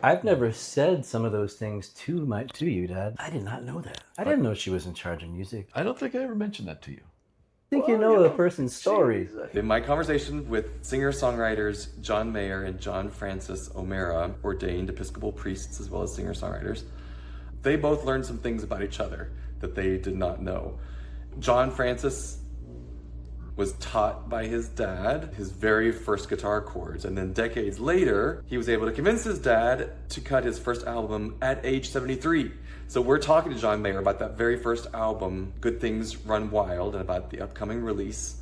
I've never said some of those things to you, Dad. I did not know that. I didn't know she was in charge of music. I don't think I ever mentioned that to you. I think you know a person's story. In my conversation with singer-songwriters John Maher and John Francis O'Mara, ordained Episcopal priests as well as singer-songwriters, they both learned some things about each other that they did not know. John Francis was taught by his dad his very first guitar chords, and then decades later, he was able to convince his dad to cut his first album at age 73. So we're talking to John Maher about that very first album, Good Things Run Wild, and about the upcoming release.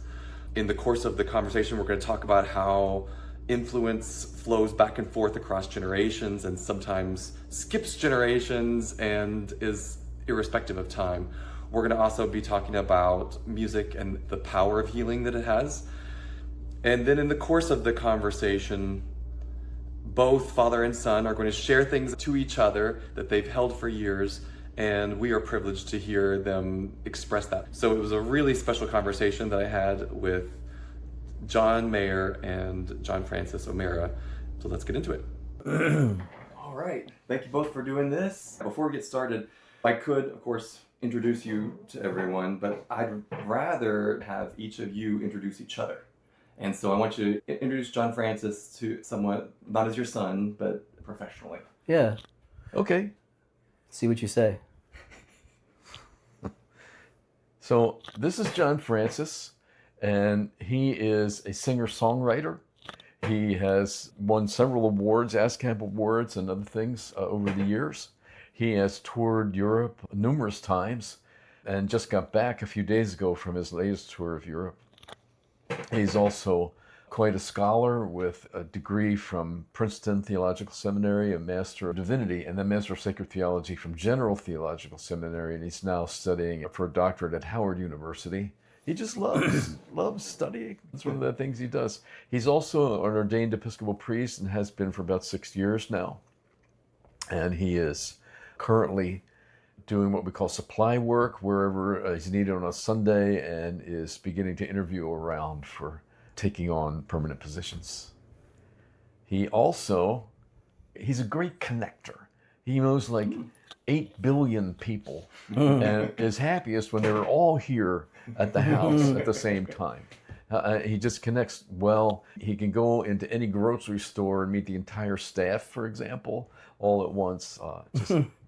In the course of the conversation, we're going to talk about how influence flows back and forth across generations and sometimes skips generations and is irrespective of time. We're going to also be talking about music and the power of healing that it has. And then in the course of the conversation, both father and son are going to share things to each other that they've held for years, and we are privileged to hear them express that. So it was a really special conversation that I had with John Maher and John Francis O'Mara. So let's get into it. All right. Thank you both for doing this. Before we get started, I could, of course, introduce you to everyone, but I'd rather have each of you introduce each other. And so I want you to introduce John Francis to someone, not as your son, but professionally. Yeah. Okay. See what you say. So this is John Francis, and he is a singer-songwriter. He has won several awards, ASCAP awards and other things over the years. He has toured Europe numerous times and just got back a few days ago from his latest tour of Europe. He's also quite a scholar with a degree from Princeton Theological Seminary, a Master of Divinity, and then Master of Sacred Theology from General Theological Seminary, and he's now studying for a doctorate at Howard University. He just loves studying. That's one of the things he does. He's also an ordained Episcopal priest and has been for about 6 years now. And he is currently doing what we call supply work wherever he's needed on a Sunday, and is beginning to interview around for taking on permanent positions. He's a great connector. He knows like 8 billion people and is happiest when they're all here at the house at the same time. He just connects well. He can go into any grocery store and meet the entire staff, for example, all at once.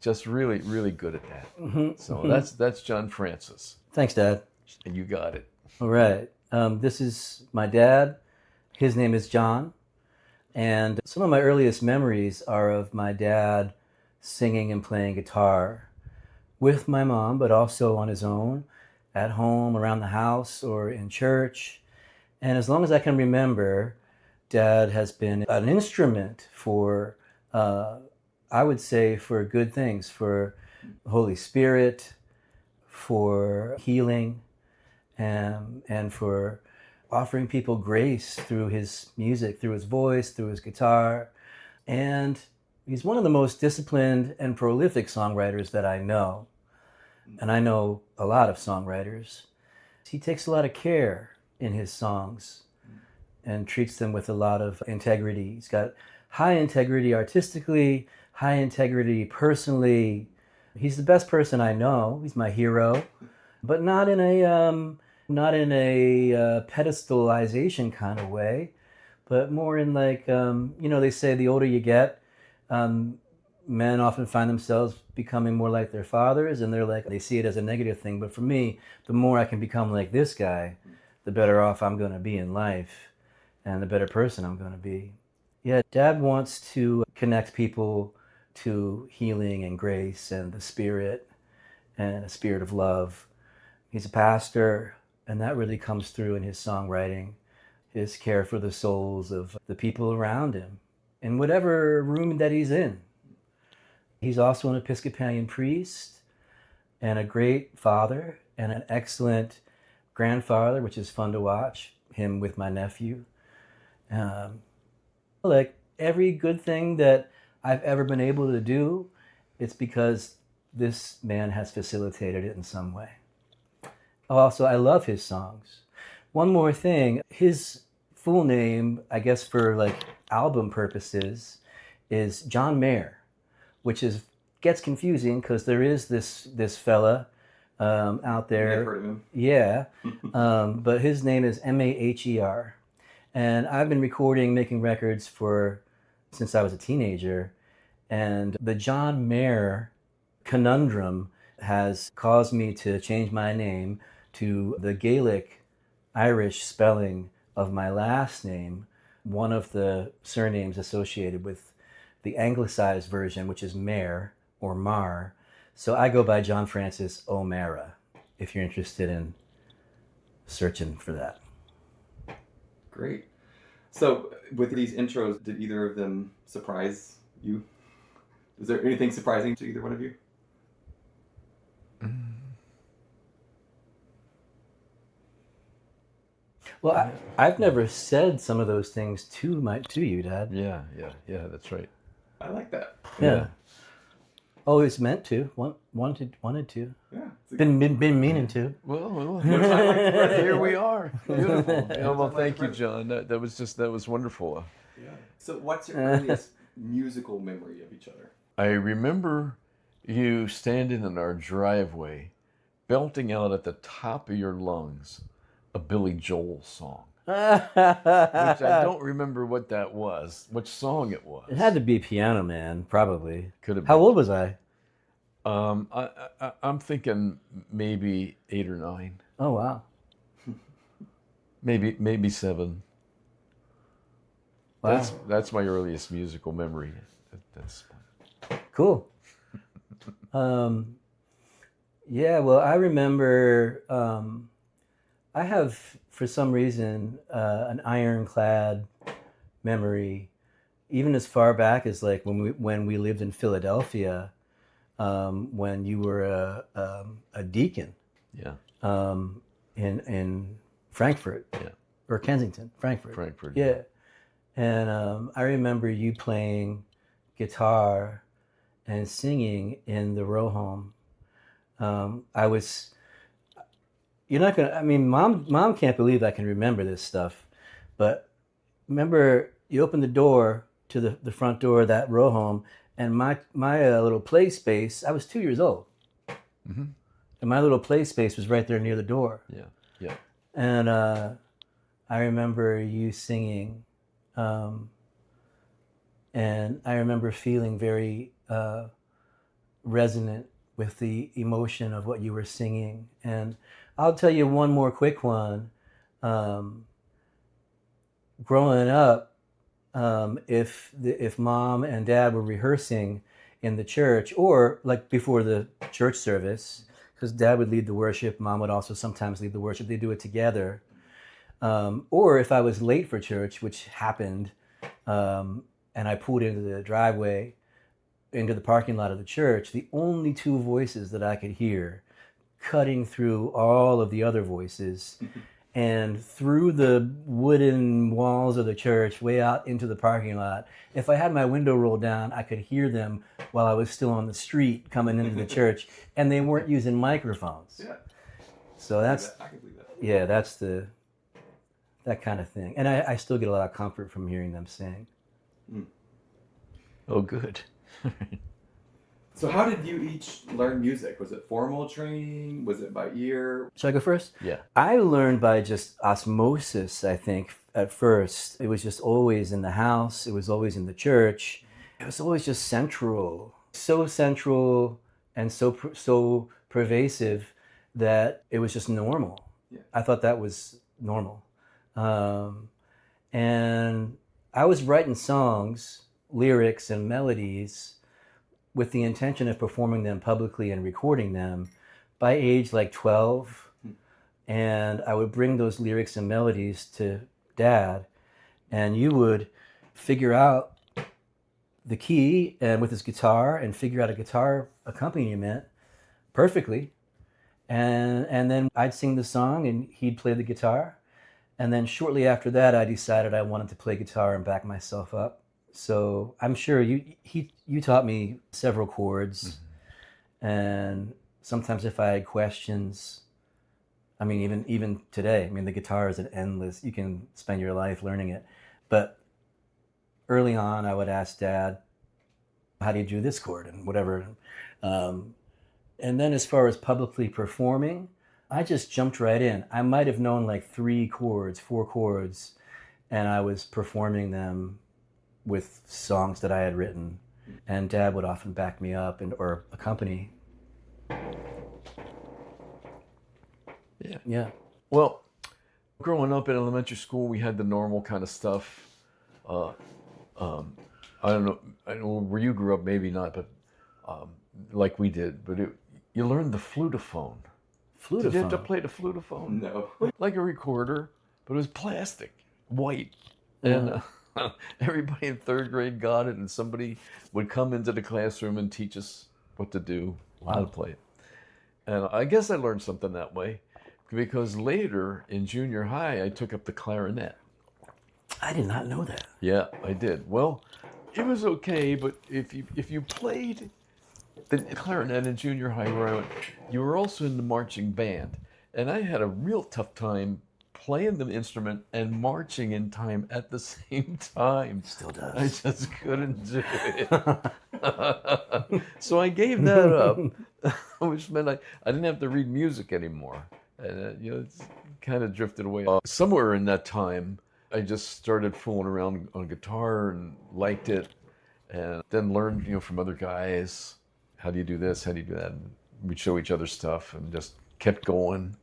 Just really, really good at that. So that's John Francis. Thanks, Dad. And you got it. All right. This is my dad. His name is John. And some of my earliest memories are of my dad singing and playing guitar with my mom, but also on his own, at home, around the house, or in church. And as long as I can remember, Dad has been an instrument for, I would say, for good things, for the Holy Spirit, for healing, and for offering people grace through his music, through his voice, through his guitar. And he's one of the most disciplined and prolific songwriters that I know. And I know a lot of songwriters. He takes a lot of care in his songs and treats them with a lot of integrity. He's got high integrity artistically, high integrity personally. He's the best person I know. He's my hero, but not in a pedestalization kind of way, but more in like, they say the older you get, men often find themselves becoming more like their fathers, and they see it as a negative thing. But for me, the more I can become like this guy, the better off I'm going to be in life and the better person I'm going to be. Yeah, Dad wants to connect people to healing and grace and the Spirit and a spirit of love. He's a pastor, and that really comes through in his songwriting, his care for the souls of the people around him in whatever room that he's in. He's also an Episcopalian priest and a great father and an excellent grandfather, which is fun to watch him with my nephew. Like every good thing that I've ever been able to do, it's because this man has facilitated it in some way. Also, I love his songs. One more thing, his full name, I guess for like album purposes, is John Maher, which gets confusing because there is this fella out there. I've heard of him. Yeah, but his name is Maher, and I've been making records since I was a teenager, and the John Maher conundrum has caused me to change my name to the Gaelic Irish spelling of my last name, one of the surnames associated with the anglicized version, which is Maher or Mar. So I go by John Francis O'Mara, if you're interested in searching for that. Great. So with these intros, did either of them surprise you? Is there anything surprising to either one of you? Well, I've never said some of those things to you, Dad. Yeah, that's right. I like that. Yeah. Always meant to, wanted to. Yeah. Been meaning to. Well, here we are. Beautiful. Well, thank you, John. That was wonderful. Yeah. So what's your earliest musical memory of each other? I remember you standing in our driveway, belting out at the top of your lungs a Billy Joel song, which I don't remember what that was, which song it was. It had to be Piano Man, probably. Could have been. How old was I? I'm thinking maybe 8 or 9. Oh, wow. Maybe 7. Wow. That's my earliest musical memory. That's cool. Yeah, well, I remember I have, for some reason, an ironclad memory, even as far back as like when we lived in Philadelphia, when you were a deacon. Yeah. In Frankfurt. Yeah. Or Kensington, Frankfurt. Frankfurt. Yeah. And I remember you playing guitar and singing in the row home. You're not gonna. I mean, mom can't believe I can remember this stuff, but remember you opened the door to the front door of that row home, and my little play space. I was 2 years old, and my little play space was right there near the door. Yeah. And I remember you singing, and I remember feeling very resonant with the emotion of what you were singing. And I'll tell you one more quick one. Growing up, if mom and dad were rehearsing in the church, or like before the church service, because dad would lead the worship, mom would also sometimes lead the worship, they do it together. Or if I was late for church, which happened, and I pulled into the driveway, into the parking lot of the church, the only two voices that I could hear cutting through all of the other voices and through the wooden walls of the church way out into the parking lot. If I had my window rolled down, I could hear them while I was still on the street coming into the church, and they weren't using microphones. Yeah. So that's, I can believe that. yeah, that's that kind of thing. And I still get a lot of comfort from hearing them sing. Oh, good. So how did you each learn music? Was it formal training? Was it by ear? Should I go first? Yeah. I learned by just osmosis, I think, at first. It was just always in the house. It was always in the church. It was always just central. So central and so pervasive that it was just normal. Yeah. I thought that was normal. And I was writing songs, lyrics and melodies with the intention of performing them publicly and recording them by age like 12. And I would bring those lyrics and melodies to Dad, and you would figure out the key and with his guitar and figure out a guitar accompaniment perfectly. And then I'd sing the song and he'd play the guitar. And then shortly after that, I decided I wanted to play guitar and back myself up. So I'm sure you taught me several chords, and sometimes if I had questions, I mean, even today, I mean, the guitar is an endless, you can spend your life learning it. But early on, I would ask Dad how do you do this chord and whatever. And then as far as publicly performing, I just jumped right in. I might have known like 3 chords, 4 chords, and I was performing them with songs that I had written. And Dad would often back me up or accompany. Yeah. Yeah. Well, growing up in elementary school, we had the normal kind of stuff. I don't know where you grew up, maybe not, but like we did. But you learned the flutophone. Flutophone? Did you have to play the flutophone? No. Like a recorder, but it was plastic, white. And everybody in 3rd grade got it, and somebody would come into the classroom and teach us what to do, how to play it. And I guess I learned something that way, because later in junior high, I took up the clarinet. I did not know that. Yeah, I did. Well, it was okay, but if you played the clarinet in junior high where I went, you were also in the marching band. And I had a real tough time playing the instrument and marching in time at the same time. Still does. I just couldn't do it. So I gave that up, which meant I didn't have to read music anymore. And it's kind of drifted away. Somewhere in that time, I just started fooling around on guitar and liked it, and then learned, from other guys, how do you do this, how do you do that? And we'd show each other stuff and just kept going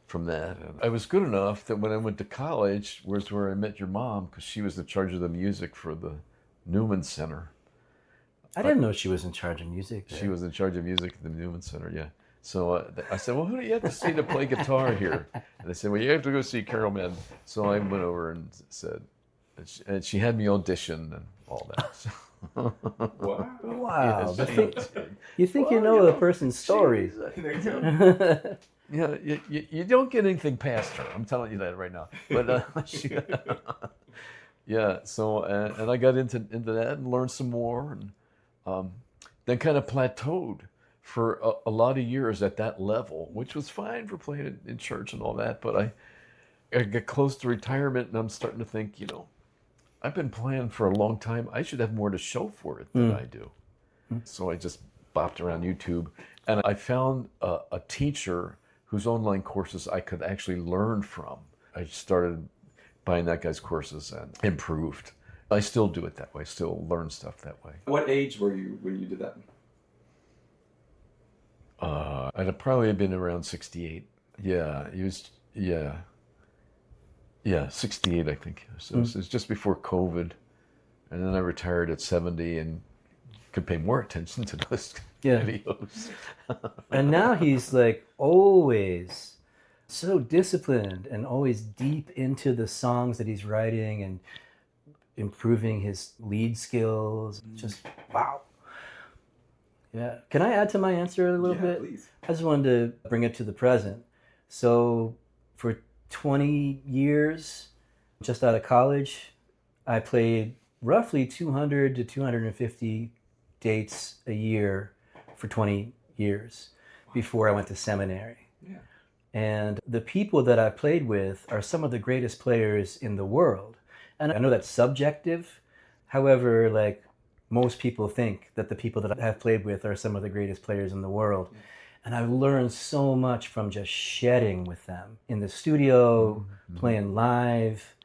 from that. And I was good enough that when I went to college, was where I met your mom, because she was in charge of the music for the Newman Center. I didn't know she was in charge of music there. She was in charge of music at the Newman Center, yeah. So I said, well, who do you have to see to play guitar here? And they said, well, you have to go see Carol Madden. So I went over and said, and she had me audition and all that. Wow. Yes, You think you know a person's story. Yeah, you don't get anything past her. I'm telling you that right now. But yeah, so and I got into that and learned some more, and then kind of plateaued for a lot of years at that level, which was fine for playing in church and all that. But I get close to retirement, and I'm starting to think, I've been playing for a long time. I should have more to show for it than I do. So I just bopped around YouTube, and I found a teacher whose online courses I could actually learn from. I started buying that guy's courses and improved. I still do it that way, still learn stuff that way. What age were you when you did that? I'd have probably been around 68. Yeah, he was, yeah, 68, I think. So it was just before COVID. And then I retired at 70 and could pay more attention to those videos. And now he's like always so disciplined and always deep into the songs that he's writing and improving his lead skills. Just wow. Yeah. Can I add to my answer a little bit? Please. I just wanted to bring it to the present. So for 20 years, just out of college, I played roughly 200 to 250 dates a year for 20 years before I went to seminary. Yeah. And the people that I played with are some of the greatest players in the world. And I know that's subjective. However, like most people think that the people that I have played with are some of the greatest players in the world. And I've learned so much from just shedding with them in the studio, playing live,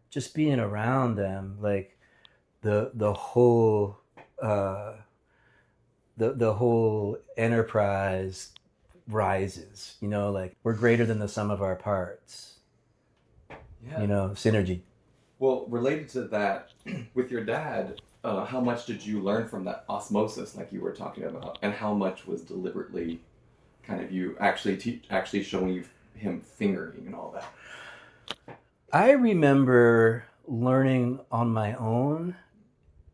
just being around them. Like the whole the whole enterprise rises. Like we're greater than the sum of our parts. Yeah. Synergy. Well, related to that, with your dad, how much did you learn from that osmosis, like you were talking about, and how much was deliberately kind of you actually showing him fingering and all that? I remember learning on my own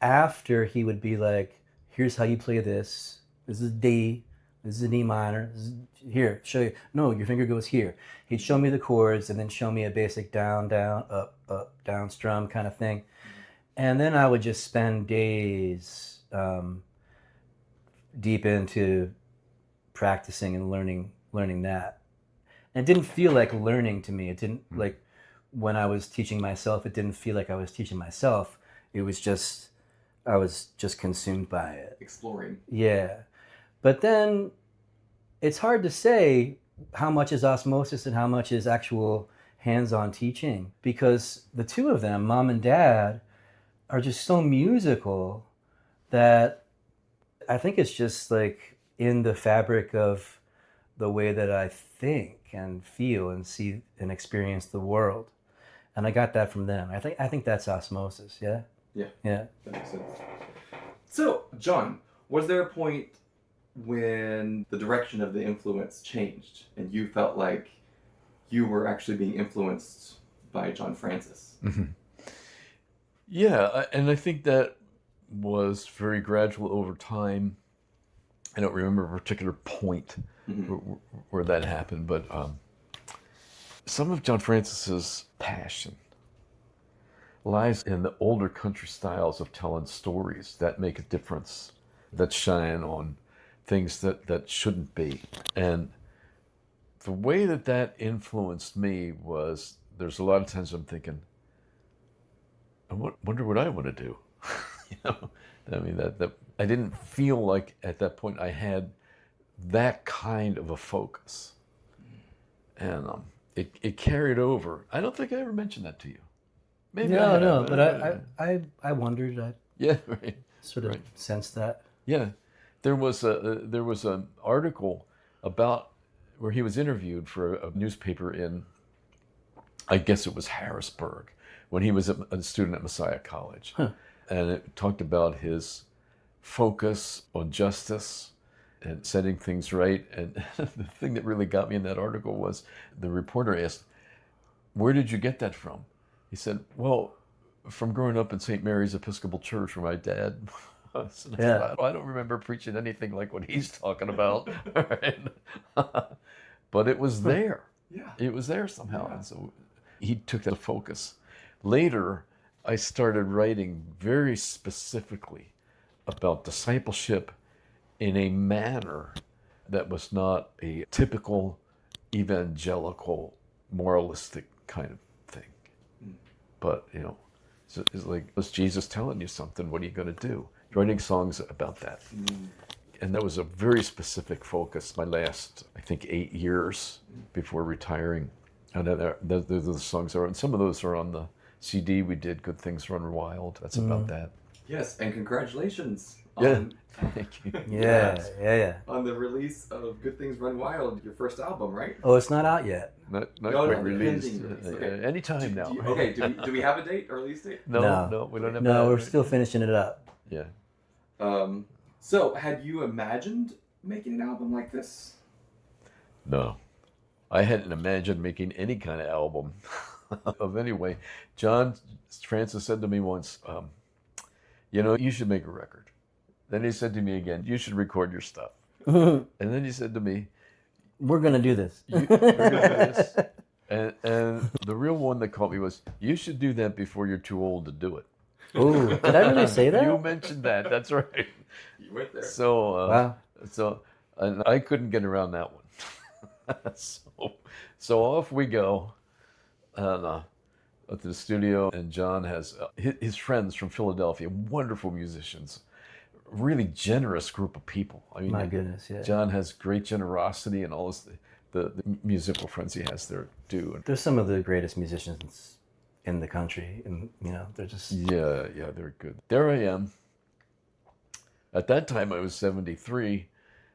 after he would be like, here's how you play this. This is D. This is an E minor. Here, show you. No, your finger goes here. He'd show me the chords and then show me a basic down, down, up, down strum kind of thing. And then I would just spend days deep into practicing and learning that. And it didn't feel like learning to me. It didn't, like, when I was teaching myself, it didn't feel like I was teaching myself. It was just I was just consumed by it. Exploring. Yeah. But then it's hard to say how much is osmosis and how much is actual hands-on teaching, because the two of them, mom and dad, are just so musical that I think it's just like in the fabric of the way that I think and feel and see and experience the world. And I got that from them. I think that's osmosis, yeah? Yeah. Yeah. That makes sense. So, John, was there a point when the direction of the influence changed and you felt like you were actually being influenced by John Francis? Mm-hmm. Yeah, and I think that was very gradual over time. I don't remember a particular point where that happened, but some of John Francis's passion lies in the older country styles of telling stories that make a difference, that shine on things that shouldn't be. And the way that influenced me was, there's a lot of times I'm thinking, I wonder what I want to do. You know, I mean, that I didn't feel like at that point I had that kind of a focus, and it carried over. I don't think I ever mentioned that to you. Maybe No, but I wondered. I yeah, right. sort of sensed that. Yeah, there was an article about where he was interviewed for a newspaper in, I guess it was Harrisburg, when he was a student at Messiah College. Huh. And it talked about his focus on justice and setting things right. And the thing that really got me in that article was the reporter asked, "Where did you get that from?" He said, "Well, from growing up in St. Mary's Episcopal Church, where my dad was." And I thought, I don't remember preaching anything like what he's talking about. But it was there. Yeah. It was there somehow. Yeah. And so he took that focus. Later, I started writing very specifically about discipleship in a manner that was not a typical evangelical moralistic kind of thing. But, you know, it's like, was Jesus telling you something? What are you going to do? Writing songs about that. And that was a very specific focus my last, I think, 8 years before retiring. And those are the songs are, and some of those are on the CD we did, Good Things Run Wild. That's about that. Yes, and congratulations Thank you. Yeah. on the release of Good Things Run Wild, your first album, right? Oh, it's not out yet. Not No, quite no, released. pending release. Okay. Anytime now. Okay, do we have a date, or release date? No, we don't have that. No, we're still finishing it up. Yeah. So, had you imagined making an album like this? No. I hadn't imagined making any kind of album of any way. John Francis said to me once, you know, you should make a record. Then he said to me again, you should record your stuff. And then he said to me, We're going to do this. we're gonna do this. And the real one that caught me was, you should do that before you're too old to do it. Oh, did I really say that? You mentioned that. That's right. You went there. So, Wow. And I couldn't get around that one. So off we go, and to the studio. And John has his friends from Philadelphia, wonderful musicians, really generous group of people. I mean, My goodness, yeah. John has great generosity, and all the musical friends he has there do. They're some of the greatest musicians in the country, and you know, they're just Yeah, they're good. There I am. At that time, I was 73,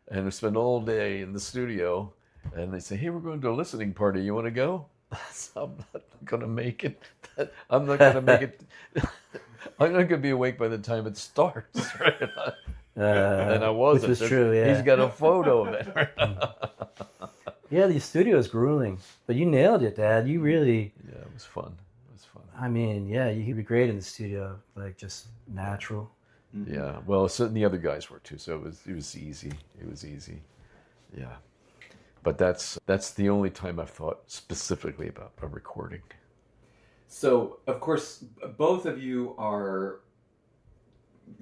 and I spent all day in the studio. And they say, "Hey, we're going to a listening party. You want to go?" So I'm not going to make it. I'm not going to make it. I'm not going to be awake by the time it starts. Right? And I wasn't. Which was true, yeah. He's got a photo of it. Yeah, the studio is grueling, but you nailed it, Dad. You really. Yeah, it was fun. I mean, yeah, you'd be great in the studio, like just natural. Yeah. Well, so the other guys were too. So it was easy. Yeah. But that's the only time I've thought specifically about a recording. So, of course, both of you are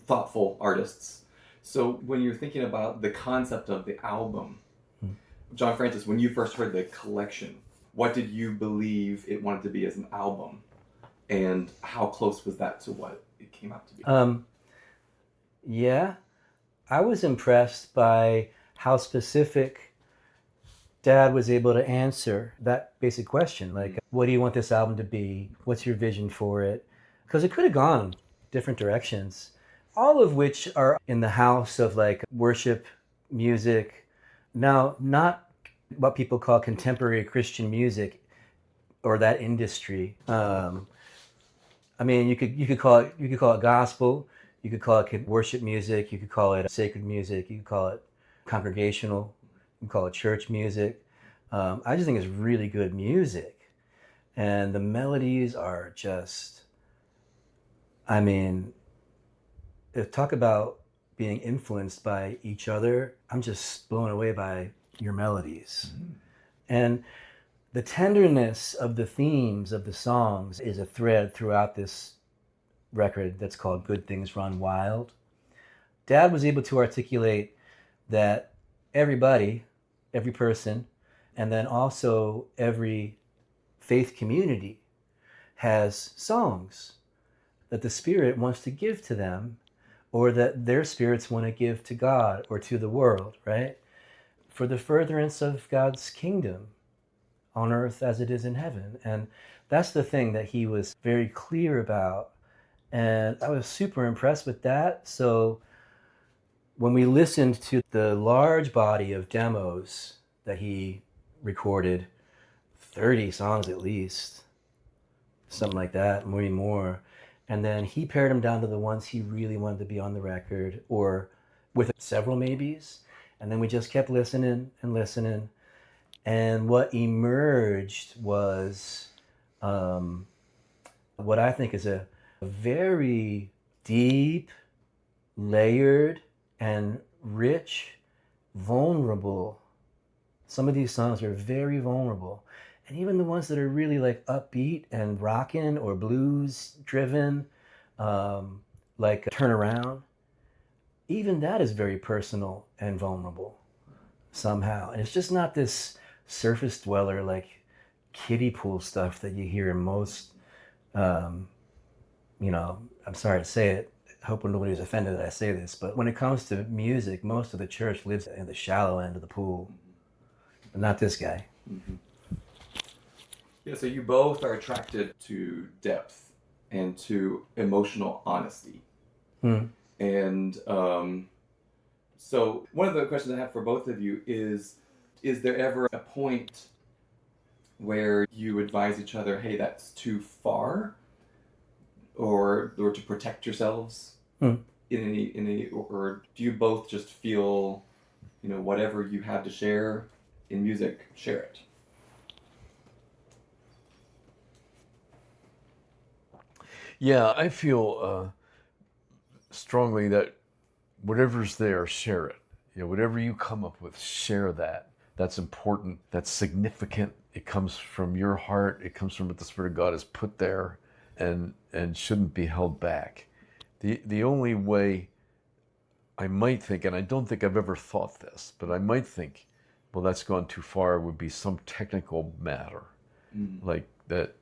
thoughtful artists. So when you're thinking about the concept of the album, John Francis, when you first heard the collection, what did you believe it wanted to be as an album? And how close was that to what it came out to be? Yeah, I was impressed by how specific Dad was able to answer that basic question, like, what do you want this album to be? What's your vision for it? Because it could have gone different directions, all of which are in the house of like worship music. Now, not what people call contemporary Christian music or that industry. I mean, you could call it gospel, you could call it worship music, you could call it sacred music, you could call it congregational, you could call it church music. I just think it's really good music, and the melodies are just, I mean, talk about being influenced by each other. I'm just blown away by your melodies. Mm-hmm. And the tenderness of the themes of the songs is a thread throughout this record that's called Good Things Run Wild. Dad was able to articulate that everybody, every person, and then also every faith community has songs that the Spirit wants to give to them, or that their spirits want to give to God or to the world, right? For the furtherance of God's kingdom on earth as it is in heaven. And that's the thing that he was very clear about. And I was super impressed with that. So when we listened to the large body of demos that he recorded, 30 songs at least, something like that, maybe more, and then he pared them down to the ones he really wanted to be on the record, or with several maybes, and then we just kept listening and listening. And what emerged was what I think is a very deep, layered, and rich, vulnerable. Some of these songs are very vulnerable. And even the ones that are really like upbeat and rockin' or blues driven, like Turn Around, even that is very personal and vulnerable somehow. And it's just not this surface dweller, like kiddie pool stuff that you hear in most, I'm sorry to say it, I hope nobody's offended that I say this, but when it comes to music, most of the church lives in the shallow end of the pool, but not this guy. Mm-hmm. Yeah, so you both are attracted to depth and to emotional honesty. And so one of the questions I have for both of you is there ever a point where you advise each other, hey, that's too far, or to protect yourselves in any, or do you both just feel, whatever you have to share in music, share it? Yeah, I feel strongly that whatever's there, share it. Whatever you come up with, share that. That's important. That's significant. It comes from your heart. It comes from what the Spirit of God has put there, and shouldn't be held back. The only way I might think, and I don't think I've ever thought this, but I might think, well, that's gone too far, would be some technical matter, like that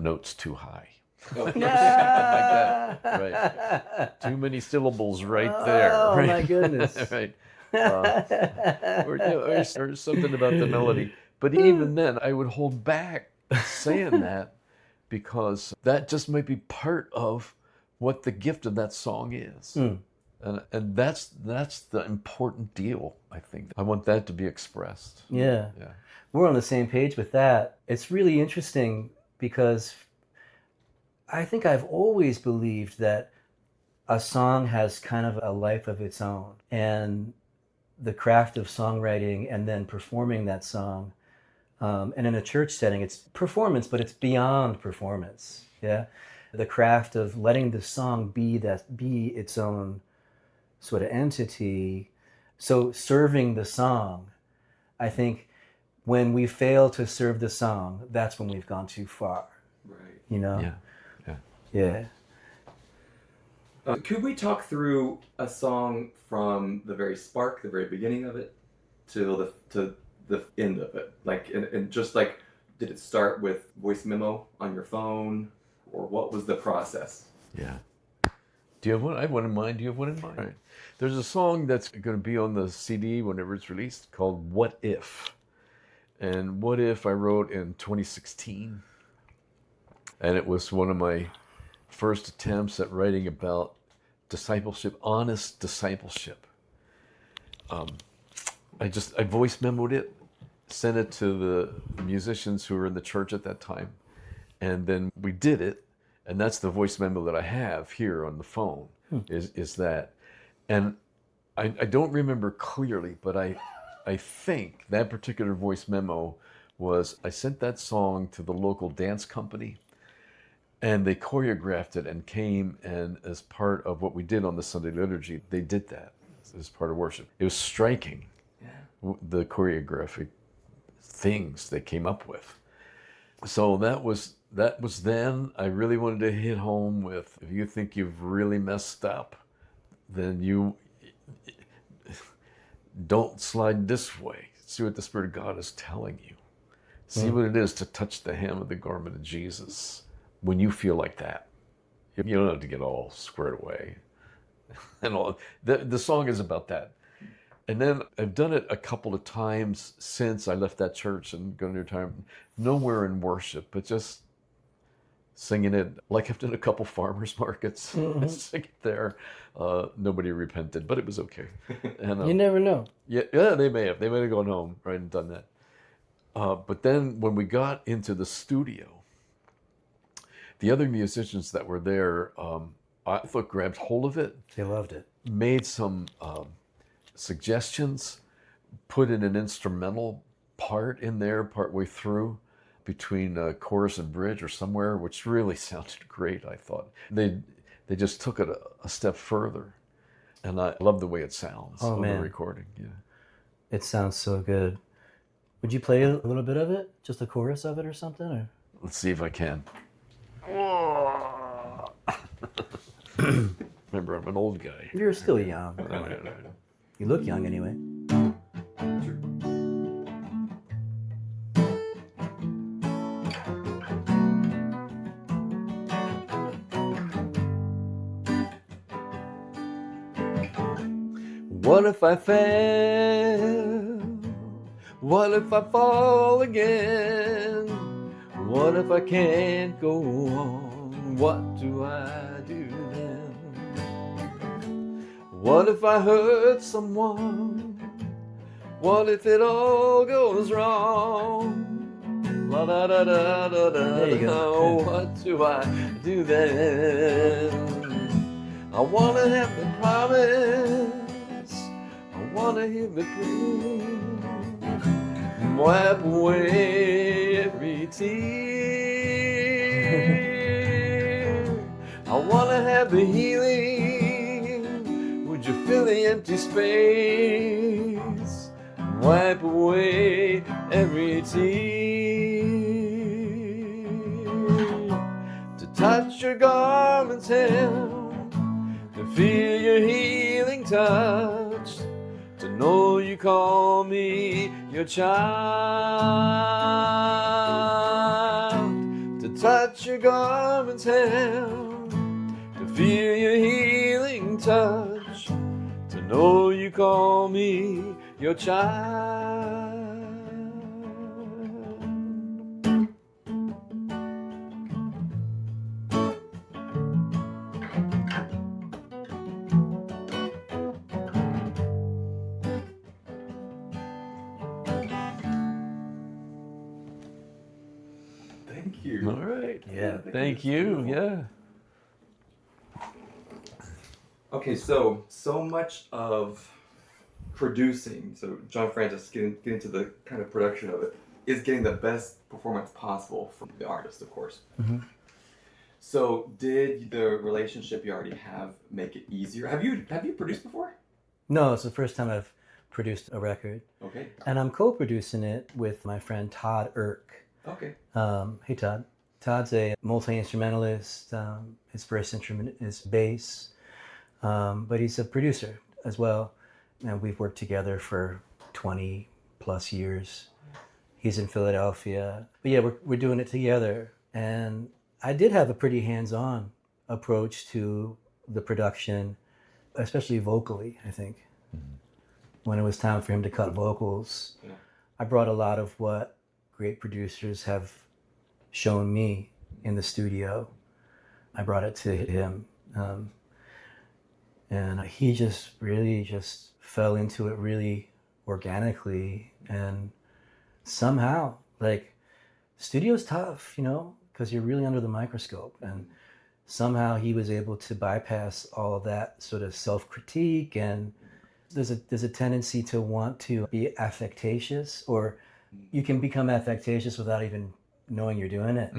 note's too high. Like that, right? Too many syllables right there. Oh, right? My goodness! Right? Or something about the melody. But even then, I would hold back saying that, because that just might be part of what the gift of that song is. And that's the important deal, I think. I want that to be expressed. Yeah. We're on the same page with that. It's really interesting because I think I've always believed that a song has kind of a life of its own, and the craft of songwriting and then performing that song. And in a church setting, it's performance, but it's beyond performance. Yeah. The craft of letting the song be its own sort of entity. So serving the song, I think when we fail to serve the song, that's when we've gone too far. Right. Yeah. Could we talk through a song from the very spark, the very beginning of it, to the end of it? Like, and just like, did it start with voice memo on your phone, or what was the process? Yeah. Do you have one? I have one in mind. Do you have one in mind? All right. There's a song that's going to be on the CD whenever it's released called What If? And What If I wrote in 2016. And it was one of my first attempts at writing about discipleship, honest discipleship. I voice memoed it, sent it to the musicians who were in the church at that time. And then we did it. And that's the voice memo that I have here on the phone, is that. And I don't remember clearly, but I think that particular voice memo was, I sent that song to the local dance company, and they choreographed it and came, and as part of what we did on the Sunday liturgy, they did that as part of worship. It was striking, the choreographic things they came up with. So that was then. I really wanted to hit home with, if you think you've really messed up, then you don't slide this way. See what the Spirit of God is telling you. See what it is to touch the hem of the garment of Jesus when you feel like that. You don't have to get all squared away. And all the song is about that. And then I've done it a couple of times since I left that church and going to retirement. Nowhere in worship, but just singing it like I've done a couple farmers markets. Sing it there. Nobody repented, but it was okay. And, You never know. Yeah, they may have gone home, right, and done that. But then when we got into the studio, the other musicians that were there, I thought grabbed hold of it. They loved it. Made some suggestions, put in an instrumental part in there partway through between chorus and bridge or somewhere, which really sounded great, I thought. They just took it a step further, and I love the way it sounds on the recording. Yeah, it sounds so good. Would you play a little bit of it? Just a chorus of it or something? Or? Let's see if I can. Remember, I'm an old guy. You're still young. You look young anyway. What if I fail? What if I fall again? What if I can't go on? What do I do then? What if I hurt someone? What if it all goes wrong? La da da da da da. There you go. What do I do then? I wanna have the promise. I wanna hear the prayer. Wipe away every tear. I wanna have the healing. Would you fill the empty space? Wipe away every tear. To touch your garment's hem, to feel your healing touch, to know you call me your child. To touch your garment's hem, to feel your healing touch, to know you call me your child. Thank you. All right. Yeah. Thank you. Yeah. Okay, so much of producing, so John Francis, getting to the kind of production of it, is getting the best performance possible from the artist, of course. Mm-hmm. So did the relationship you already have make it easier? Have you produced before? No, it's the first time I've produced a record. Okay. And I'm co-producing it with my friend Todd Irk. Okay. Hey, Todd. Todd's a multi-instrumentalist. His first instrument is bass, but he's a producer as well. And we've worked together for 20 plus years. He's in Philadelphia. But yeah, we're doing it together. And I did have a pretty hands-on approach to the production, especially vocally, I think. When it was time for him to cut vocals, I brought a lot of what great producers have shown me in the studio. I brought it to him. And he just really just fell into it really organically. And somehow, like, studio's tough, you know, because you're really under the microscope. And somehow he was able to bypass all of that sort of self-critique. And there's a tendency to want to be affectatious, or you can become affectatious without even knowing you're doing it.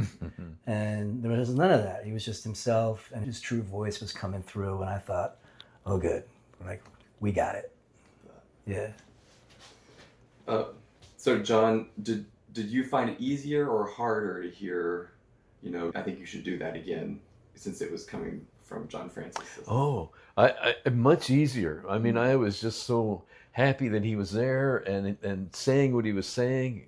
And there was none of that. He was just himself, and his true voice was coming through. And I thought, oh, good. Like, we got it. Yeah. So John, did you find it easier or harder to hear, you know, I think you should do that again, since it was coming from John Francis? Oh, I much easier. I mean, I was just so happy that he was there and saying what he was saying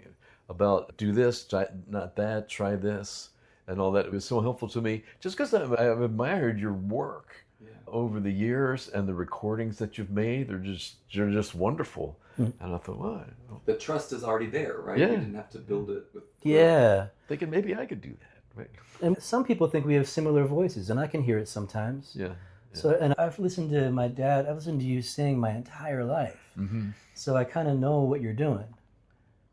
about do this, try, not that, try this, and all that. It was so helpful to me, just because I've admired your work over the years, and the recordings that you've made. They're just wonderful. And I thought, well, the trust is already there, right? Yeah. You didn't have to build it with. Yeah. Thinking maybe I could do that. Right? And some people think we have similar voices, and I can hear it sometimes. Yeah. So, and I've listened to my dad, I've listened to you sing my entire life. So I kind of know what you're doing.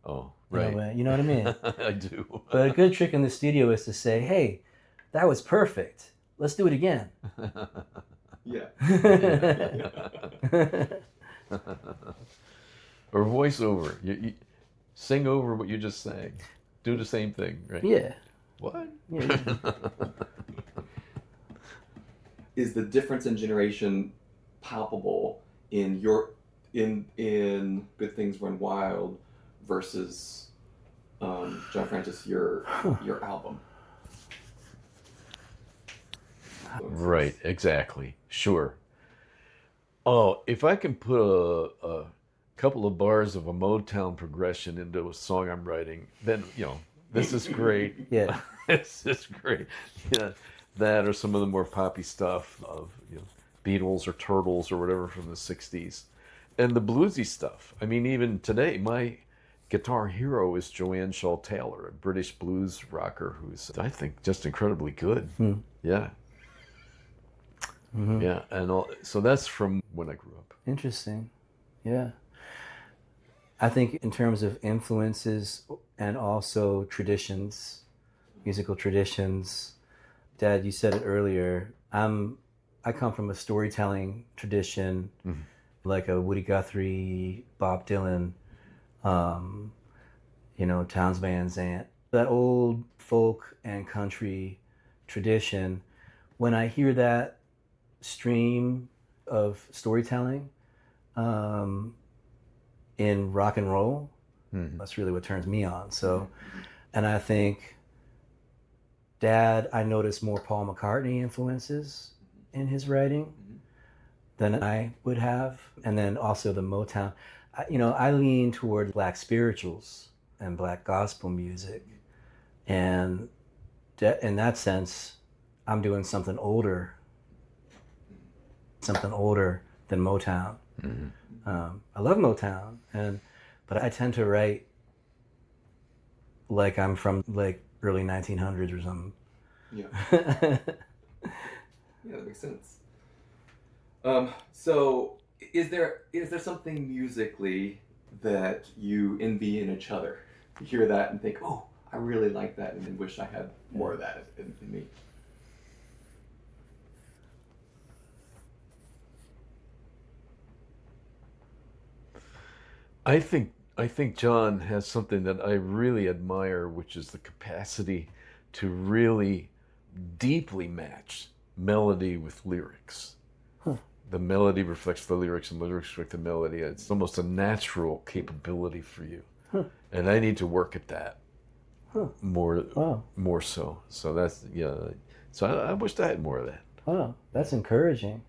Oh, In right. a way, you know what I mean? I do. But a good trick in the studio is to say, hey, that was perfect. Let's do it again. Yeah. Or voiceover. You sing over what you just sang. Do the same thing, right? Yeah. What? Yeah. Is the difference in generation palpable in in Good Things Run Wild versus John Francis, your album? Right, exactly. Sure. Oh, if I can put a couple of bars of a Motown progression into a song I'm writing, then, you know, this is great. Yeah. This is great. Yeah, that or some of the more poppy stuff of, you know, Beatles or Turtles or whatever from the 60s. And the bluesy stuff. I mean, even today, my guitar hero is Joanne Shaw Taylor, a British blues rocker who's, I think, just incredibly good. Yeah. Yeah, and so that's from when I grew up. Interesting. Yeah. I think in terms of influences and also traditions, musical traditions, Dad, you said it earlier, I come from a storytelling tradition, like a Woody Guthrie, Bob Dylan, you know, Townes Van Zandt, that old folk and country tradition. When I hear that stream of storytelling in rock and roll, that's really what turns me on. So, and I think, Dad, I noticed more Paul McCartney influences in his writing than I would have. And then also the Motown. I lean toward Black spirituals and Black gospel music. And in that sense, I'm doing something older than Motown. I love Motown, but I tend to write like I'm from like early 1900s or something. Yeah. Yeah, that makes sense. So is there something musically that you envy in each other? You hear that and think, oh, I really like that, and then wish I had more of that in me. I think John has something that I really admire, which is the capacity to really deeply match melody with lyrics. The melody reflects the lyrics, and the lyrics reflect the melody. It's almost a natural capability for you, and I need to work at that more so. So that's So I wished I had more of that. Wow, that's encouraging.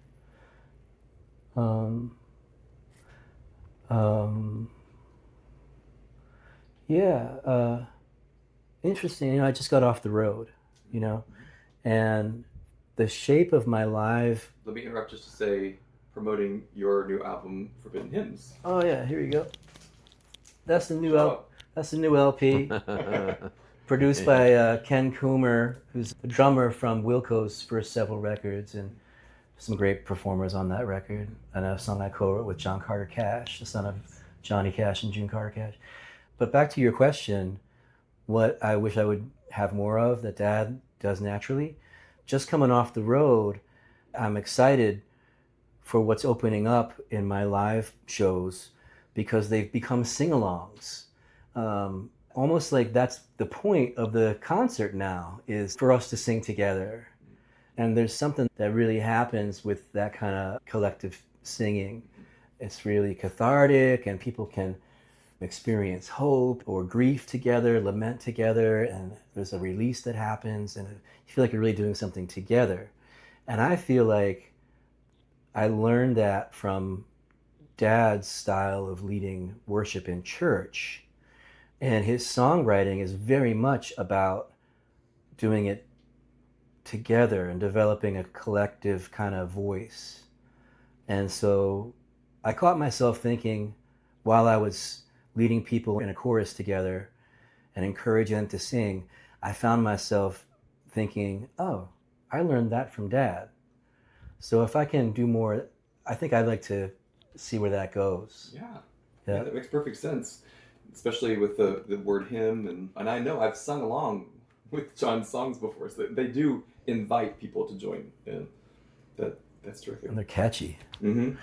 Interesting. I just got off the road, and The shape of my live... Let me interrupt just to say, promoting your new album, Forbidden Hymns. Oh yeah, here you go. That's the new Show That's the new LP, produced by Ken Coomer, who's a drummer from Wilco's first several records, and some great performers on that record. And a song I co-wrote with John Carter Cash, the son of Johnny Cash and June Carter Cash. But back to your question, what I wish I would have more of that Dad does naturally. Just coming off the road, I'm excited for what's opening up in my live shows because they've become sing-alongs. Almost like that's the point of the concert now, is for us to sing together. And there's something that really happens with that kind of collective singing. It's really cathartic, and people can experience hope or grief together, lament together, and there's a release that happens, and you feel like you're really doing something together. And I feel like I learned that from Dad's style of leading worship in church. And his songwriting is very much about doing it together and developing a collective kind of voice. And so I caught myself thinking, while I was leading people in a chorus together and encouraging them to sing, I found myself thinking, oh, I learned that from Dad. So if I can do more, I think I'd like to see where that goes. Yeah, that makes perfect sense, especially with the word hymn. And I know I've sung along with John's songs before, so they do invite people to join in. That's terrific. And they're catchy. Mm-hmm.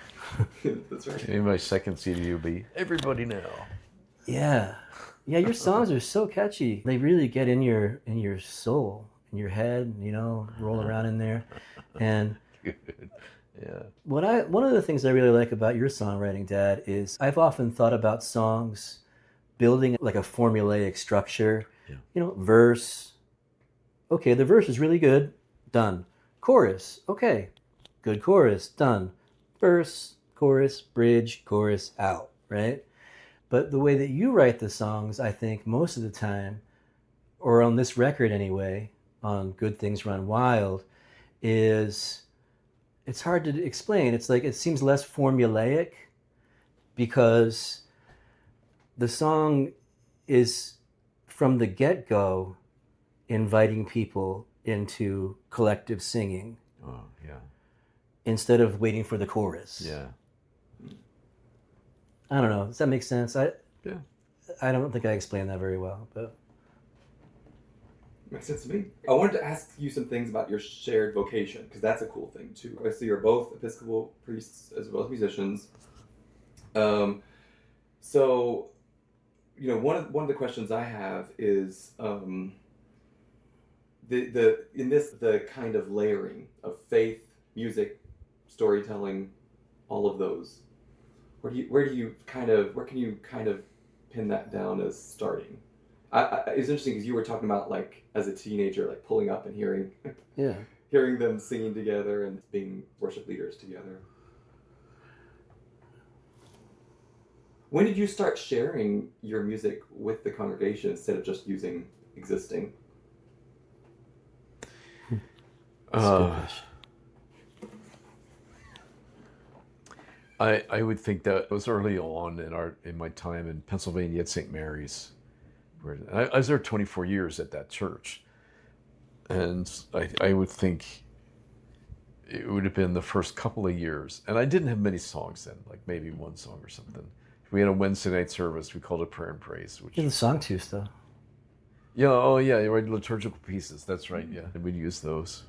That's right. In my second CD will be Everybody Now. Yeah. Yeah, your songs are so catchy. They really get in your soul, in your head, roll around in there. And Good. Yeah. one of the things I really like about your songwriting, Dad, is I've often thought about songs building like a formulaic structure. Yeah. Verse. Okay, the verse is really good. Done. Chorus. Okay. Good chorus. Done. Verse, chorus, bridge, chorus, out. Right? But the way that you write the songs, I think most of the time, or on this record anyway, on Good Things Run Wild, is it's hard to explain. It's like it seems less formulaic because the song is from the get-go inviting people into collective singing. Oh, yeah. Instead of waiting for the chorus. Yeah. I don't know. Does that make sense? I don't think I explained that very well, but Makes sense to me. I wanted to ask you some things about your shared vocation, because that's a cool thing too. Obviously, you're both Episcopal priests as well as musicians. So, one of the questions I have is the kind of layering of faith, music, storytelling, all of those. Where can you kind of pin that down as starting? It's interesting because you were talking about, like, as a teenager, like pulling up and hearing them singing together and being worship leaders together. When did you start sharing your music with the congregation instead of just using existing? I would think that was early on in my time in Pennsylvania at St. Mary's. I was there 24 years at that church, and I would think it would have been the first couple of years, and I didn't have many songs then, like maybe one song or something. We had a Wednesday night service. We called it Prayer and Praise. Which in the song too, though. Yeah. Oh, yeah. You write liturgical pieces. That's right. Yeah, and we'd use those.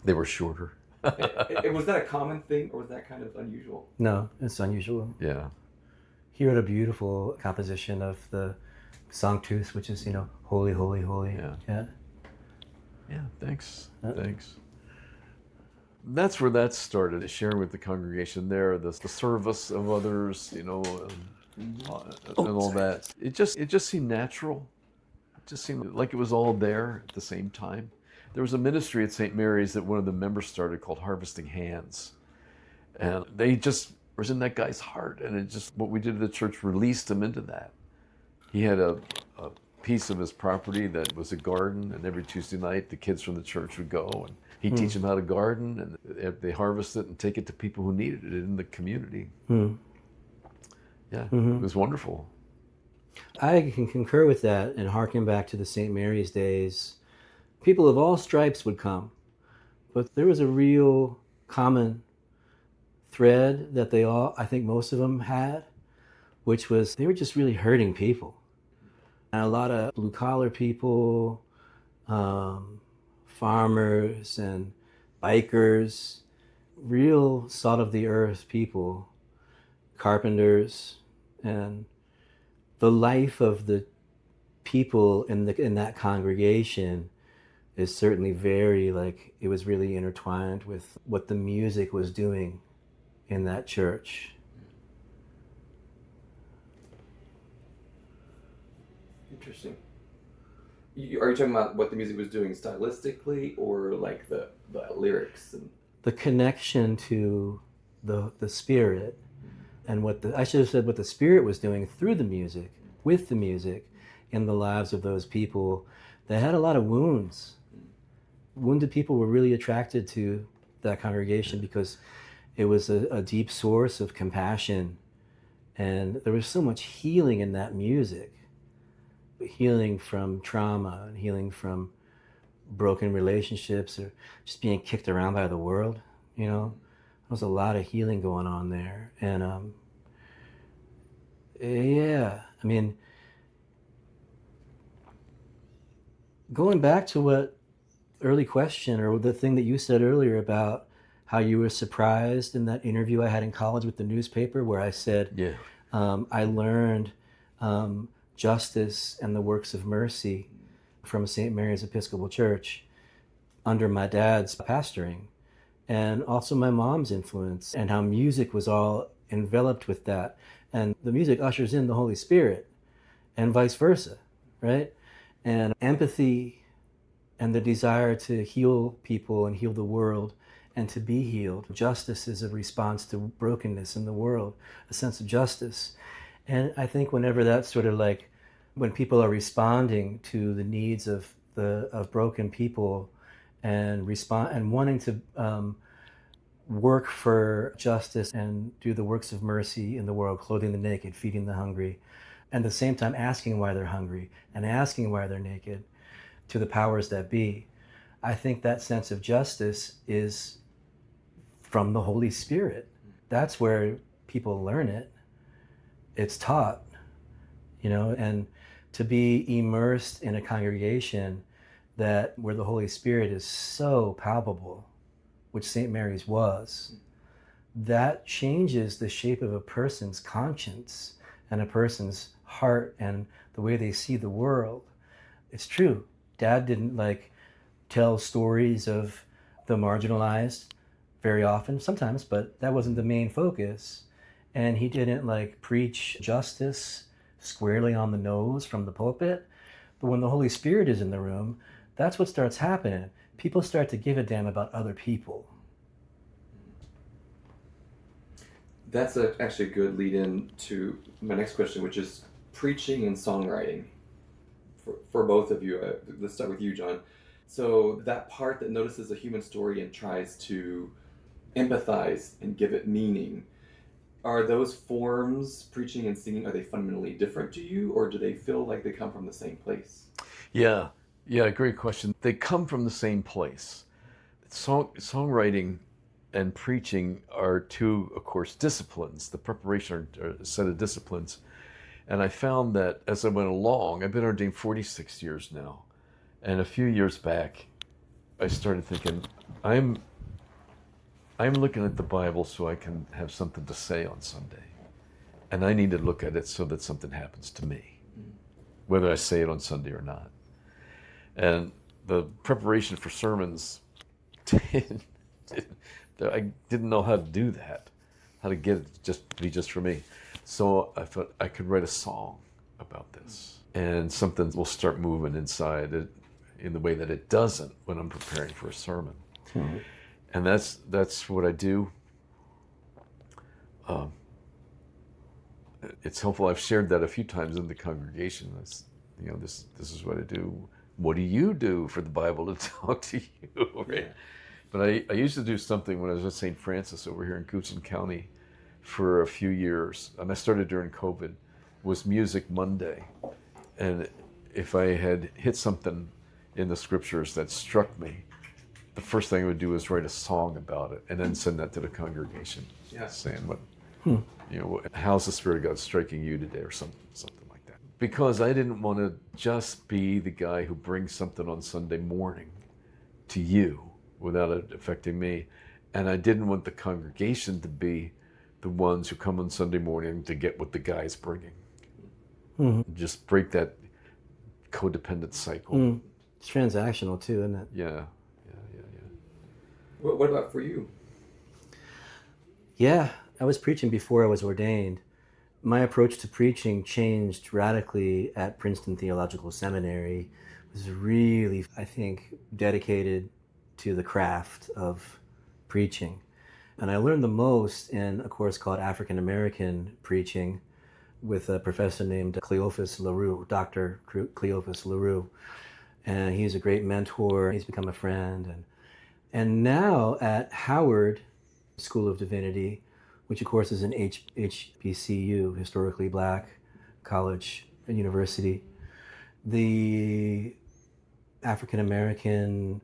They were shorter. Was that a common thing, or was that kind of unusual? No, it's unusual. Yeah. He wrote a beautiful composition of the Sanctus, which is, holy, holy, holy. Yeah. Yeah, thanks. Thanks. That's where that started, sharing with the congregation there, the service of others, and all that. It just seemed natural. It just seemed like it was all there at the same time. There was a ministry at St. Mary's that one of the members started called Harvesting Hands. And they just was in that guy's heart. And what we did at the church released him into that. He had a piece of his property that was a garden, and every Tuesday night the kids from the church would go and he'd teach them how to garden, and they harvest it and take it to people who needed it in the community. Yeah, it was wonderful. I can concur with that and harken back to the St. Mary's days. People of all stripes would come, but there was a real common thread that they all, I think most of them had, which was they were just really hurting people. And a lot of blue-collar people, farmers and bikers, real salt-of-the-earth people, carpenters, and the life of the people in that congregation is certainly very, like, it was really intertwined with what the music was doing in that church. Interesting. Are you talking about what the music was doing stylistically, or like the lyrics? And... The connection to the spirit, and I should have said what the spirit was doing through the music, with the music, in the lives of those people that had a lot of wounds. Wounded people were really attracted to that congregation because it was a deep source of compassion, and there was so much healing in that music. Healing from trauma and healing from broken relationships or just being kicked around by the world, you know. There was a lot of healing going on there. And yeah, I mean, going back to what early question, or the thing that you said earlier about how you were surprised in that interview I had in college with the newspaper where I said, I learned justice and the works of mercy from St. Mary's Episcopal Church under my dad's pastoring, and also my mom's influence, and how music was all enveloped with that. And the music ushers in the Holy Spirit, and vice versa, right? And empathy and the desire to heal people and heal the world and to be healed. Justice is a response to brokenness in the world, a sense of justice. And I think whenever that's sort of like, when people are responding to the needs of broken people and wanting to work for justice and do the works of mercy in the world, clothing the naked, feeding the hungry, and at the same time asking why they're hungry and asking why they're naked to the powers that be, I think that sense of justice is from the Holy Spirit. That's where people learn it. It's taught, you know, and to be immersed in a congregation where the Holy Spirit is so palpable, which St. Mary's was, that changes the shape of a person's conscience and a person's heart and the way they see the world. It's true. Dad didn't tell stories of the marginalized very often, sometimes, but that wasn't the main focus. And he didn't preach justice squarely on the nose from the pulpit. But when the Holy Spirit is in the room, that's what starts happening. People start to give a damn about other people. That's actually a good lead in to my next question, which is preaching and songwriting. For both of you, let's start with you, John. So that part that notices a human story and tries to empathize and give it meaning, are those forms, preaching and singing, are they fundamentally different to you, or do they feel like they come from the same place? Yeah, great question. They come from the same place. Songwriting and preaching are two, of course, disciplines. The preparation are a set of disciplines. And I found that as I went along, I've been ordained 46 years now. And a few years back, I started thinking, I'm looking at the Bible so I can have something to say on Sunday. And I need to look at it so that something happens to me, whether I say it on Sunday or not. And the preparation for sermons, I didn't know how to do that, how to get it to be just for me. So I thought I could write a song about this, and something will start moving inside it in the way that it doesn't when I'm preparing for a sermon. Mm-hmm. And that's what I do. It's helpful. I've shared that a few times in the congregation. this is what I do. What do you do for the Bible to talk to you? Right? Yeah. But I used to do something when I was at St. Francis over here in Goochland County for a few years, and I started during COVID, was Music Monday. And if I had hit something in the scriptures that struck me, the first thing I would do is write a song about it and then send that to the congregation, saying, how's the Spirit of God striking you today, or something like that. Because I didn't want to just be the guy who brings something on Sunday morning to you without it affecting me. And I didn't want the congregation to be the ones who come on Sunday morning to get what the guy's bringing. Mm-hmm. Just break that codependent cycle. It's transactional too, isn't it? Yeah. What about for you? Yeah, I was preaching before I was ordained. My approach to preaching changed radically at Princeton Theological Seminary. It was really, I think, dedicated to the craft of preaching. And I learned the most in a course called African American Preaching with a professor named Cleophas LaRue, Dr. Cleophas LaRue. And he's a great mentor. He's become a friend. And now at Howard School of Divinity, which of course is an HBCU, historically black college and university, the African American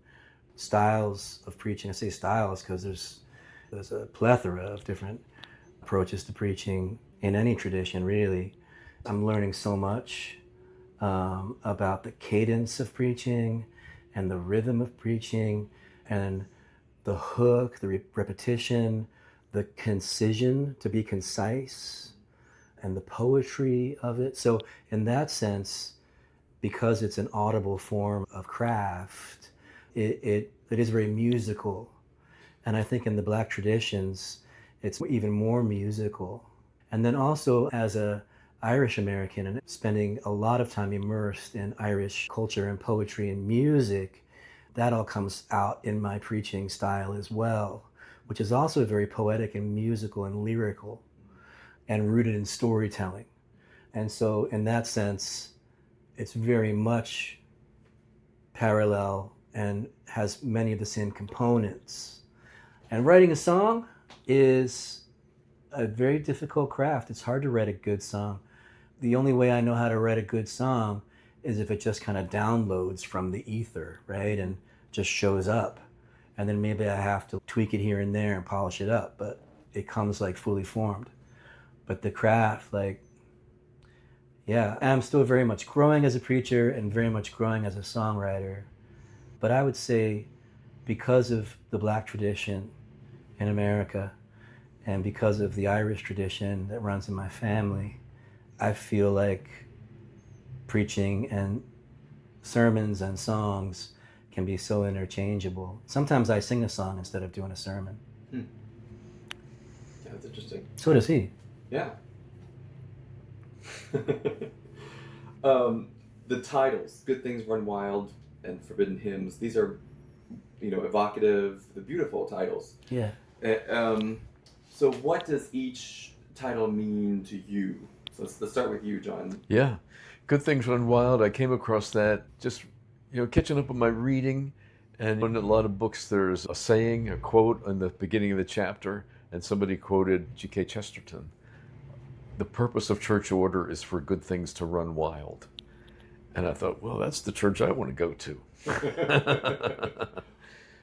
styles of preaching, I say styles because there's a plethora of different approaches to preaching in any tradition, really. I'm learning so much about the cadence of preaching and the rhythm of preaching and the hook, the repetition, the concision, to be concise, and the poetry of it. So in that sense, because it's an audible form of craft, it is very musical. And I think in the Black traditions, it's even more musical. And then also as a Irish American and spending a lot of time immersed in Irish culture and poetry and music, that all comes out in my preaching style as well, which is also very poetic and musical and lyrical and rooted in storytelling. And so in that sense, it's very much parallel and has many of the same components. And writing a song is a very difficult craft. It's hard to write a good song. The only way I know how to write a good song is if it just kind of downloads from the ether, right? And just shows up. And then maybe I have to tweak it here and there and polish it up, but it comes like fully formed. But the craft, I'm still very much growing as a preacher and very much growing as a songwriter. But I would say because of the Black tradition in America and because of the Irish tradition that runs in my family, I feel like preaching and sermons and songs can be so interchangeable. Sometimes I sing a song instead of doing a sermon. Yeah, that's interesting. So does he. Yeah. The titles, Good Things Run Wild and Forbidden Hymns, these are, evocative, the beautiful titles. Yeah. So what does each title mean to you? So let's start with you, John. Yeah. Good Things Run Wild. I came across that just, catching up on my reading. And in a lot of books, there's a saying, a quote in the beginning of the chapter, and somebody quoted G.K. Chesterton. The purpose of church order is for good things to run wild. And I thought, well, that's the church I want to go to.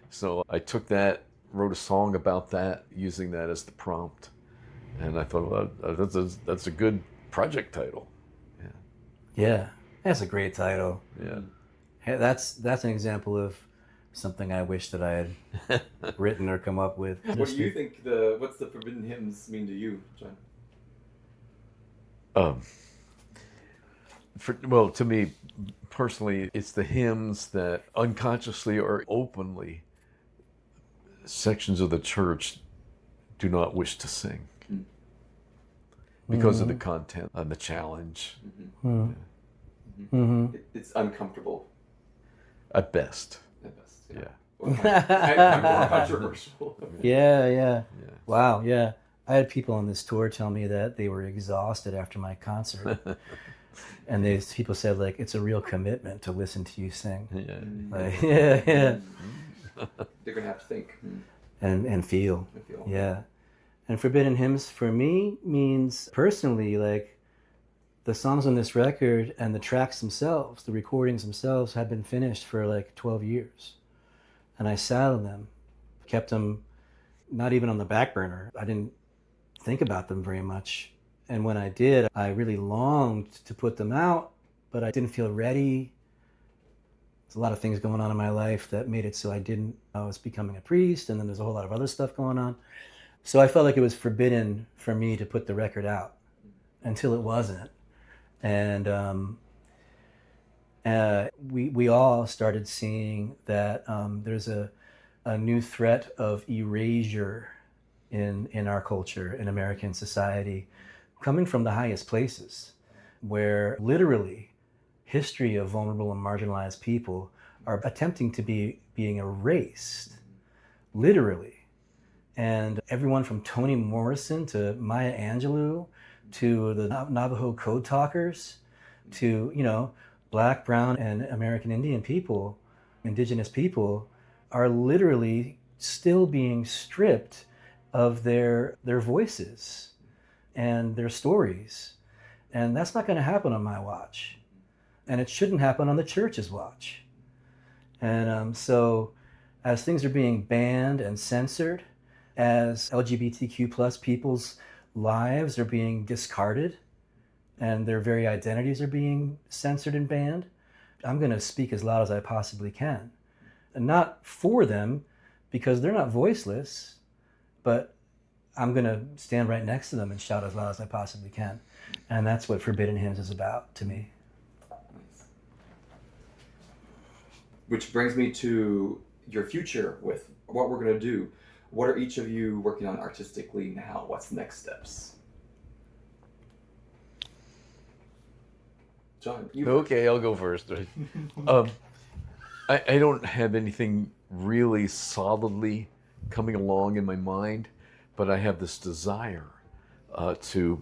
So I took that, wrote a song about that, using that as the prompt. And I thought, well, that's a good project title. Yeah, that's a great title. Yeah. Hey, that's an example of something I wish that I had written or come up with. What do you think what's the Forbidden Hymns mean to you, John? To me personally, it's the hymns that unconsciously or openly sections of the church do not wish to sing because of the content and the challenge. Mm-hmm. Yeah. Mm-hmm. It's uncomfortable. At best. Yeah. I'm more controversial. Yeah. Wow, yeah. I had people on this tour tell me that they were exhausted after my concert. And these people said, like, it's a real commitment to listen to you sing. Yeah. Like, yeah. They're gonna have to think. And feel. I feel. Yeah. And Forbidden Hymns for me means personally, like, the songs on this record and the tracks themselves, the recordings themselves, have been finished for like 12 years. And I sat on them, kept them not even on the back burner. I didn't think about them very much. And when I did, I really longed to put them out, but I didn't feel ready. There's a lot of things going on in my life that made it so I was becoming a priest, and then there's a whole lot of other stuff going on. So I felt like it was forbidden for me to put the record out until it wasn't. And we all started seeing that there's a new threat of erasure in our culture, in American society, coming from the highest places, where literally history of vulnerable and marginalized people are attempting to being erased, literally. And everyone from Toni Morrison to Maya Angelou to the Navajo code talkers to, Black, brown, and American Indian people, indigenous people, are literally still being stripped of their voices and their stories. And that's not going to happen on my watch. And it shouldn't happen on the church's watch. And so as things are being banned and censored, as LGBTQ plus people's lives are being discarded and their very identities are being censored and banned, I'm going to speak as loud as I possibly can. And not for them, because they're not voiceless, but I'm going to stand right next to them and shout as loud as I possibly can. And that's what Forbidden Hymns is about to me. Which brings me to your future with what we're gonna do. What are each of you working on artistically now? What's the next steps? John, you Okay, I'll go first. I don't have anything really solidly coming along in my mind, but I have this desire to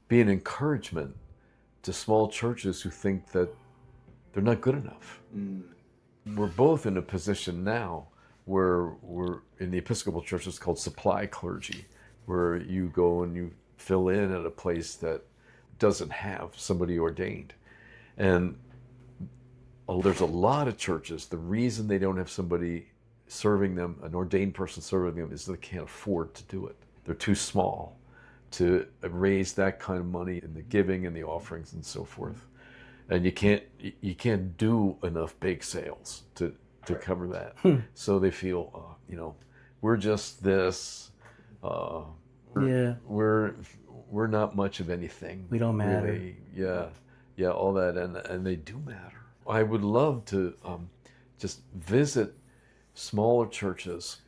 be an encouragement to small churches who think that they're not good enough. We're both in a position now where we're in the Episcopal Church, it's called supply clergy, where you go and you fill in at a place that doesn't have somebody ordained. And there's a lot of churches, the reason they don't have somebody serving them, an ordained person serving them, is they can't afford to do it. They're too small to raise that kind of money in the giving and the offerings and so forth. And you can't do enough bake sales to cover that. So they feel, we're just this. We're not much of anything. We don't matter. Really. Yeah, all that, and they do matter. I would love to just visit smaller churches,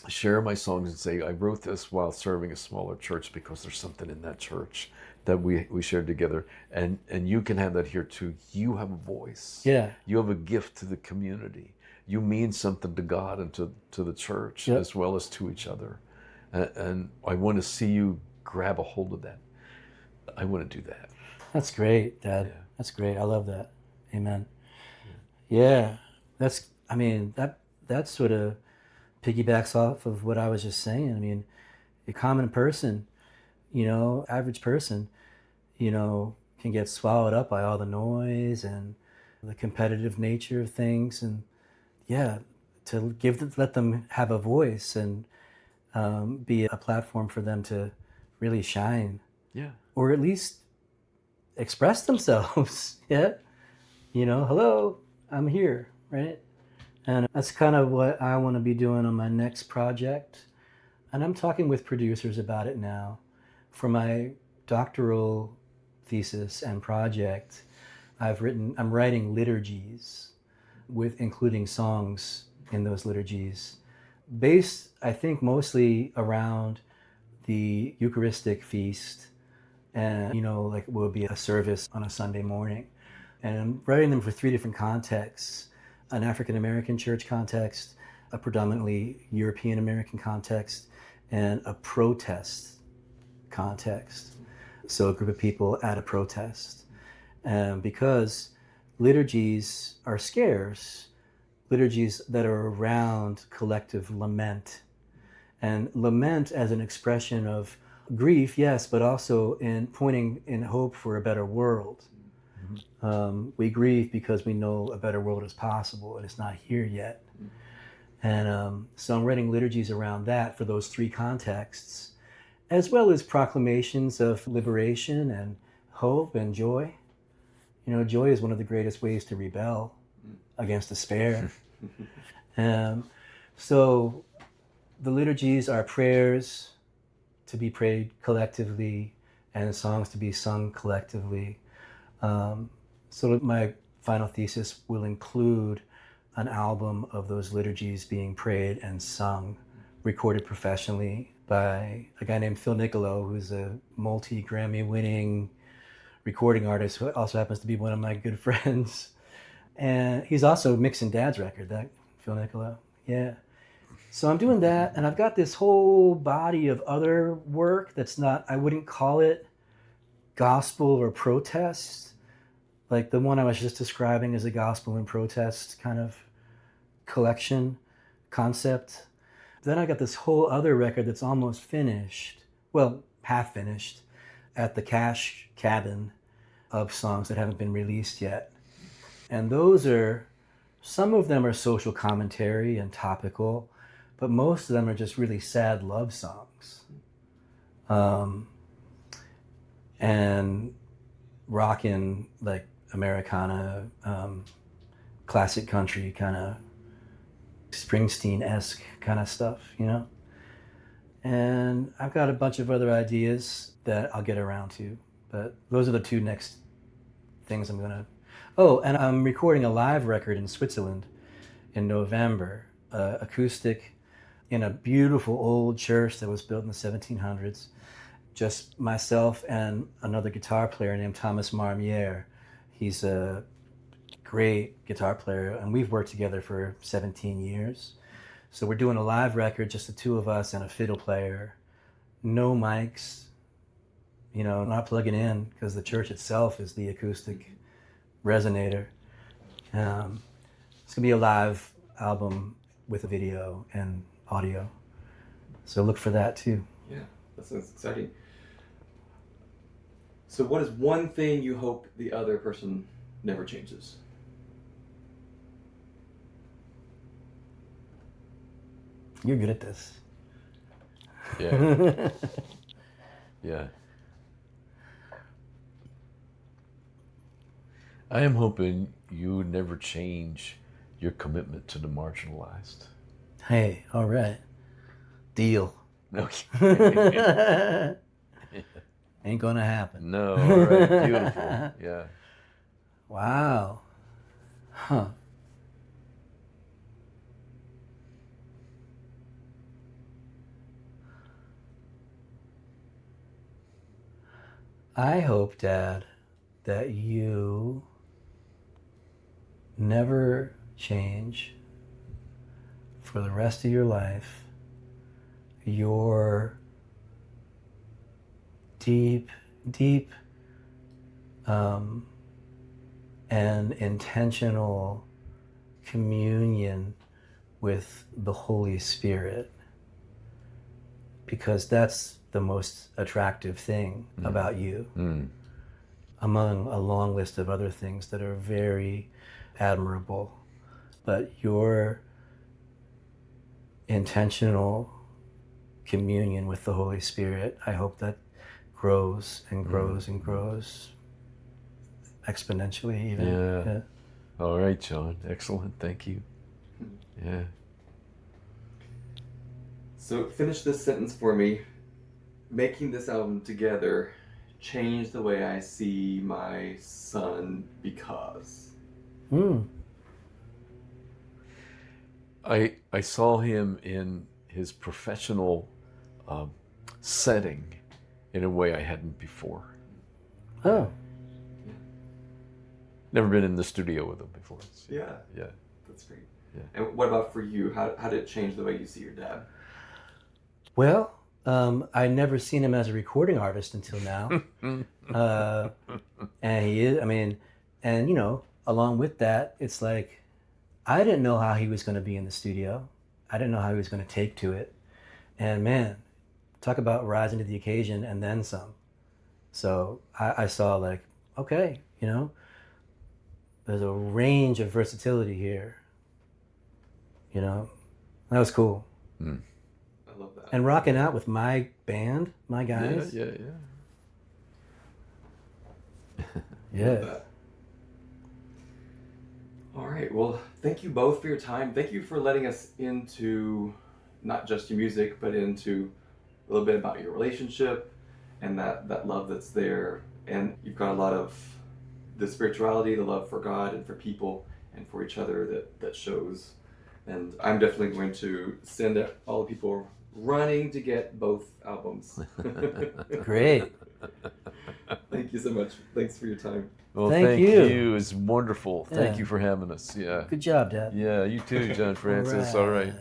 share my songs, and say I wrote this while serving a smaller church because there's something in that church that we shared together, and you can have that here too. You have a voice. Yeah. You have a gift to the community. You mean something to God and to the church as well as to each other. And I want to see you grab a hold of that. I want to do that. That's great, Dad. Yeah. That's great. I love that. Amen. Yeah. That sort of piggybacks off of what I was just saying. I mean, a common person, average person, can get swallowed up by all the noise and the competitive nature of things. And let them have a voice and be a platform for them to really shine. Yeah. Or at least express themselves. Yeah. Hello, I'm here, right? And that's kind of what I want to be doing on my next project. And I'm talking with producers about it now. For my doctoral thesis and project, I'm writing liturgies with including songs in those liturgies, based, I think, mostly around the Eucharistic feast, and like it will be a service on a Sunday morning. And I'm writing them for 3 different contexts: an African American church context, a predominantly European American context, and a protest context. So a group of people at a protest. Because liturgies are scarce, liturgies that are around collective lament. And lament as an expression of grief, yes, but also in pointing in hope for a better world. We grieve because we know a better world is possible and it's not here yet. And so I'm writing liturgies around that for those three contexts, as well as proclamations of liberation and hope and joy. You know, joy is one of the greatest ways to rebel against despair. So the liturgies are prayers to be prayed collectively and songs to be sung collectively. So my final thesis will include an album of those liturgies being prayed and sung, recorded professionally by a guy named Phil Nicolo, who's a multi-Grammy winning recording artist who also happens to be one of my good friends. And he's also mixing Dad's record, that Phil Nicolo. Yeah. So I'm doing that, and I've got this whole body of other work that's not, I wouldn't call it gospel or protest. Like the one I was just describing is a gospel and protest kind of collection concept. Then I got this whole other record that's almost finished, well, half finished, at the Cash Cabin, of songs that haven't been released yet. And those are, some of them are social commentary and topical, but most of them are just really sad love songs. And rockin', like Americana, classic country kind of Springsteen-esque kind of stuff, you know? And I've got a bunch of other ideas that I'll get around to, but those are the two next things I'm gonna... Oh, and I'm recording a live record in Switzerland in November, acoustic, in a beautiful old church that was built in the 1700s. Just myself and another guitar player named Thomas Marmier. He's a great guitar player, and we've worked together for 17 years. So we're doing a live record, just the two of us and a fiddle player. No mics, you know, not plugging in, because the church itself is the acoustic resonator. It's going to be a live album with a video and audio. So look for that too. Yeah, that sounds exciting. So what is one thing you hope the other person never changes? You're good at this. Yeah. Yeah. I am hoping you never change your commitment to the marginalized. Hey, all right. Deal. Okay. Ain't gonna happen. No, all right, beautiful. Yeah. Wow. Huh. I hope, Dad, that you never change for the rest of your life your deep and intentional communion with the Holy Spirit, because that's the most attractive thing about you, among a long list of other things that are very admirable. But your intentional communion with the Holy Spirit, I hope that grows and grows and grows exponentially even. Yeah. All right, John. Excellent. Thank you. Yeah. So finish this sentence for me. Making this album together changed the way I see my son because... I saw him in his professional setting in a way I hadn't before. Oh. Never been in the studio with him before. So, Yeah. Yeah. That's great. Yeah. And what about for you? How did it change the way you see your dad? Well, I'd never seen him as a recording artist until now. And he is, I mean, and you know, along with that, it's like, I didn't know how he was going to be in the studio. I didn't know how he was going to take to it. And man, talk about rising to the occasion and then some. So I saw like, okay, you know, there's a range of versatility here. You know, that was cool. I love that. And rocking out with my band, my guys. Yeah. Yeah. Love that. All right. Well, thank you both for your time. Thank you for letting us into not just your music, but into a little bit about your relationship and that love that's there. And you've got a lot of the spirituality, the love for God and for people and for each other that shows. And I'm definitely going to send all the people running to get both albums. Great. Thank you so much. Thanks for your time. Well, Thank you. It's wonderful. Thank Yeah. you for having us. Yeah. Good job, Dad. Yeah, you too, John Francis. All right.